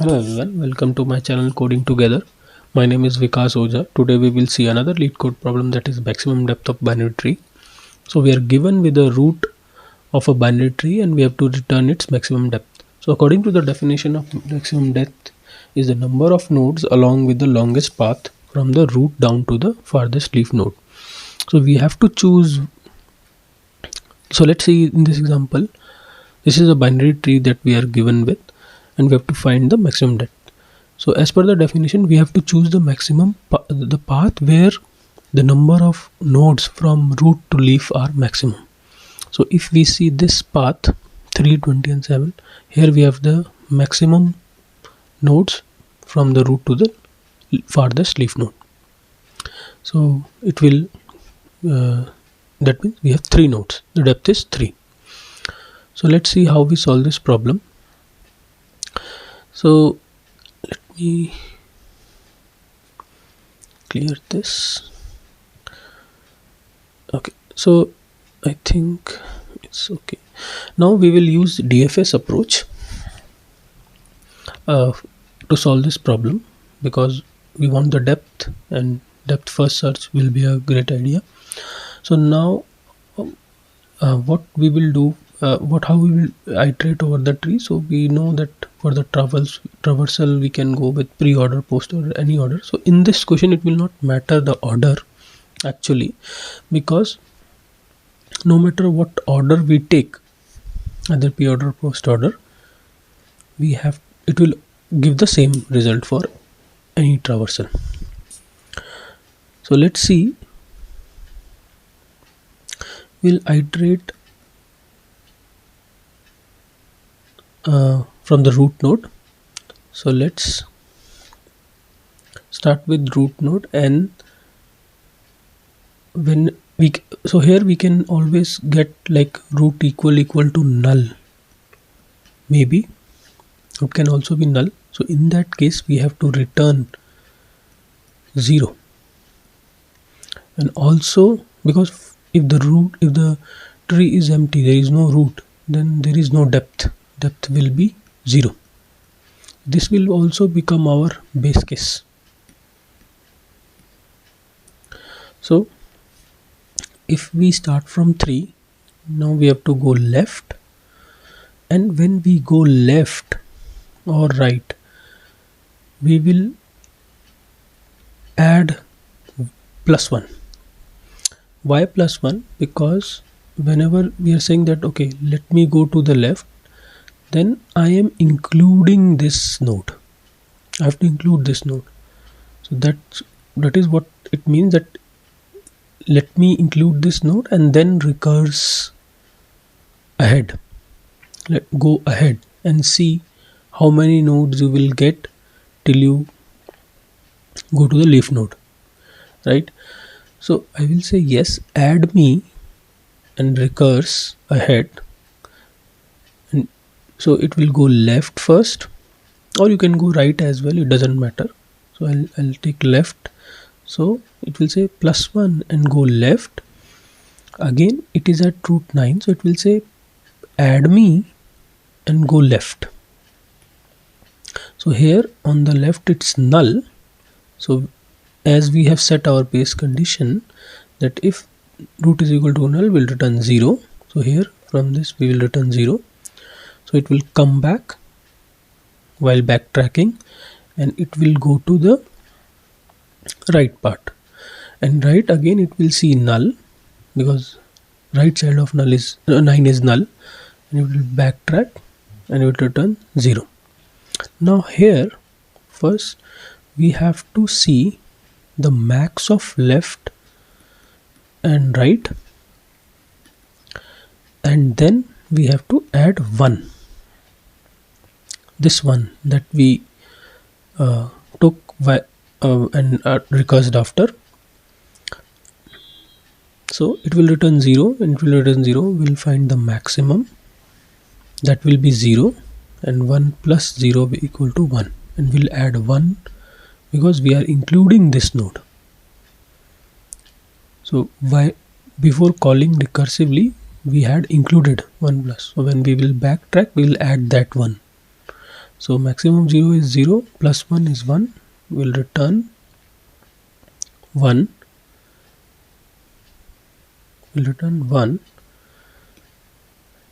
Hello everyone, welcome to my channel Coding Together. My name is Vikas Oja. Today we will see another Leetcode problem, that is maximum depth of binary tree. So we are given with the root of a binary tree and we have to return its maximum depth. So according to the definition of maximum depth is the number of nodes along with the longest path from the root down to the farthest leaf node. So we have to choose. So let's see in this example, this is a binary tree that we are given with and we have to find the maximum depth. So as per the definition, we have to choose the the path where the number of nodes from root to leaf are maximum. So if we see this path 3, 20 and 7, here we have the maximum nodes from the root to the farthest leaf node. So it will that means we have 3 nodes. The depth is 3. So let's see how we solve this problem. So let me clear this. Okay, so I think it's okay. Now we will use DFS approach to solve this problem, because we want the depth, and depth first search will be a great idea. So now what we will do, how we will iterate over the tree. So we know that for the traversal we can go with pre-order, post-order, any order. So in this question it will not matter the order actually, because no matter what order we take, either pre-order or post-order, it will give the same result for any traversal. So let's see. We'll iterate from the root node. So let's start with root node, and when so here we can always get like root equal to null. Maybe it can also be null. So in that case we have to return 0. And also, because if the tree is empty, there is no root, then there is no depth. Depth will be 0. This will also become our base case. So if we start from 3, now we have to go left, and when we go left or right, we will add +1. Why +1? Because whenever we are saying that okay, let me go to the left, then I am including this node. I have to include this node. So that is what it means, that let me include this node and then recurse ahead. Go ahead and see how many nodes you will get till you go to the leaf node, right? So I will say yes, add me and recurse ahead, and so it will go left first, or you can go right as well, it doesn't matter. So I'll take left. So it will say +1 and go left. Again it is at root 9, so it will say add me and go left. So here on the left it's null. So as we have set our base condition that if root is equal to null, we'll return 0. So here from this we will return 0. So it will come back while backtracking, and it will go to the right part, and right again it will see null, because right side of null is 9 is null, and it will backtrack and it will return 0. Now here first we have to see the max of left and right, and then we have to add 1, this one that we took and recursed after. So it will return 0, and it will return 0. We'll find the maximum, that will be 0, and 1 plus 0 will equal to 1, and we'll add 1 because we are including this node. So before calling recursively we had included 1 plus, so when we will backtrack we will add that 1. So maximum 0 is 0, plus 1 is 1, will return 1,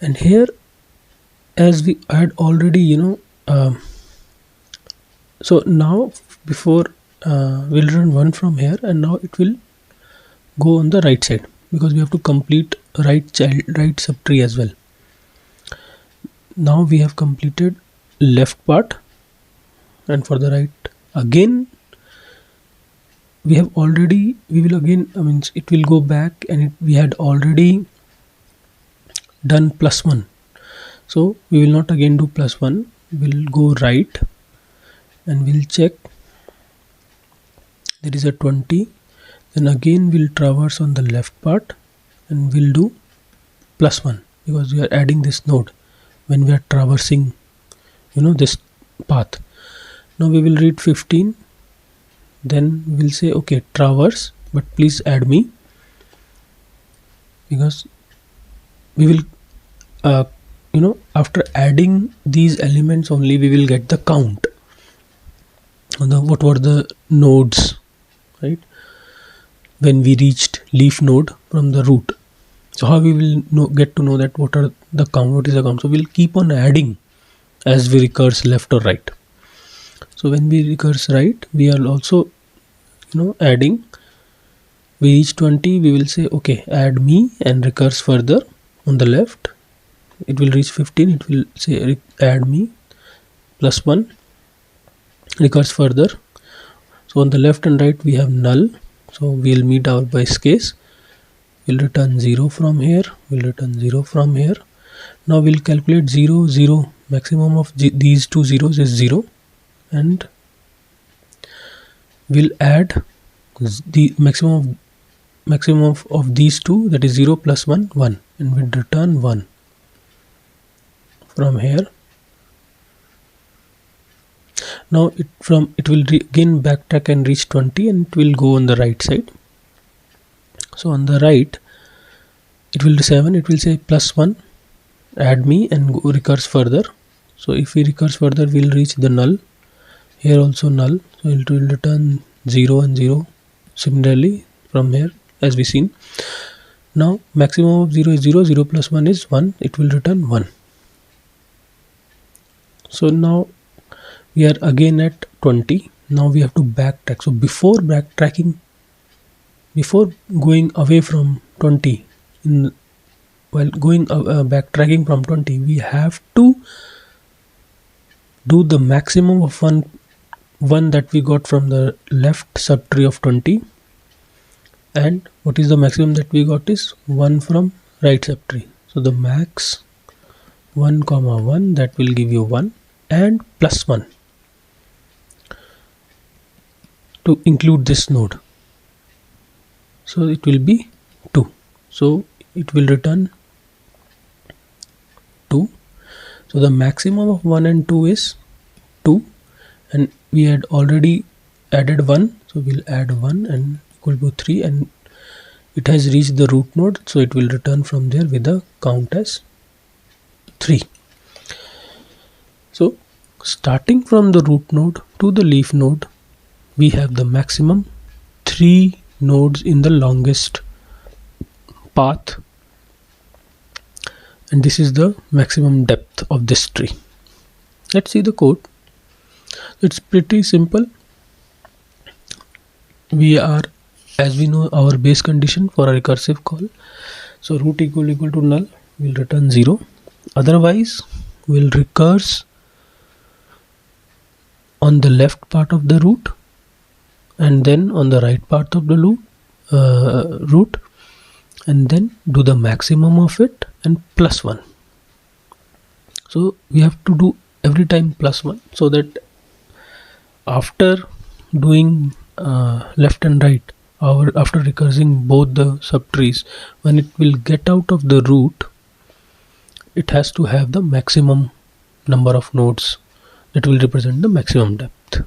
and here, as we had already so now before we'll run 1 from here, and now it will go on the right side because we have to complete right subtree as well. Now we have completed left part, and for the right again we will again, it will go back, and we had already done plus 1, so we will not again do plus 1. We'll go right and we'll check there is a 20, then again we'll traverse on the left part and we'll do plus 1 because we are adding this node when we are traversing this path. Now we will read 15, then we'll say okay, traverse, but please add me, because we will after adding these elements only we will get the count on what were the nodes, right, when we reached leaf node from the root. So how we will get to know that what is the count? So we'll keep on adding as we recurse left or right. So when we recurse right, we are also adding. We reach 20, we will say okay, add me, and recurse further on the left. It will reach 15, it will say add me, plus 1, recurse further. So on the left and right we have null, so we'll meet our base case. We'll return 0 from here, Now we'll calculate 0, 0, maximum of these two zeros is 0, and we'll add the maximum of these two, that is 0 plus 1, 1, and we'll return 1 from here. Now it will again backtrack and reach 20, and it will go on the right side. So on the right it will do 7, it will say plus 1, add me, and go recurse further. So if we recurse further, we'll reach the null. Here also null, so it will return 0 and 0 similarly from here as we seen. Now maximum of 0 is 0, 0 plus 1 is 1, it will return 1. So now we are again at 20. Now we have to backtrack. So before going away from 20, while going backtracking from 20, we have to do the maximum of one that we got from the left subtree of 20, and what is the maximum that we got is 1 from right subtree. So the max 1 comma 1, that will give you 1, and plus 1 to include this node, so it will be 2. So it will return 2. So the maximum of 1 and 2 is 2, and we had already added 1, so we'll add 1 and equal to 3, and it has reached the root node, so it will return from there with a count as 3. So starting from the root node to the leaf node, we have the maximum 3 nodes in the longest path, and this is the maximum depth of this tree. Let's see the code. It's pretty simple. We are, as we know, our base condition for a recursive call, so root equal to null will return 0, otherwise we'll recurse on the left part of the root and then on the right part of the root, and then do the maximum of it and plus 1. So we have to do every time plus 1, so that after doing left and right, after recursing both the subtrees, when it will get out of the root, it has to have the maximum number of nodes that will represent the maximum depth.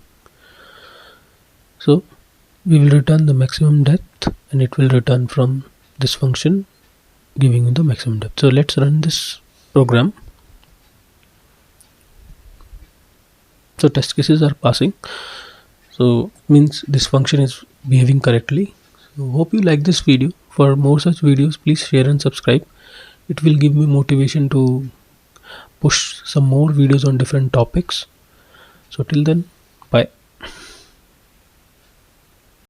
So we will return the maximum depth, and it will return from this function giving you the maximum depth. So let's run this program. So test cases are passing, so means this function is behaving correctly. So hope you like this video. For more such videos, please share and subscribe. It will give me motivation to push some more videos on different topics. So till then, bye.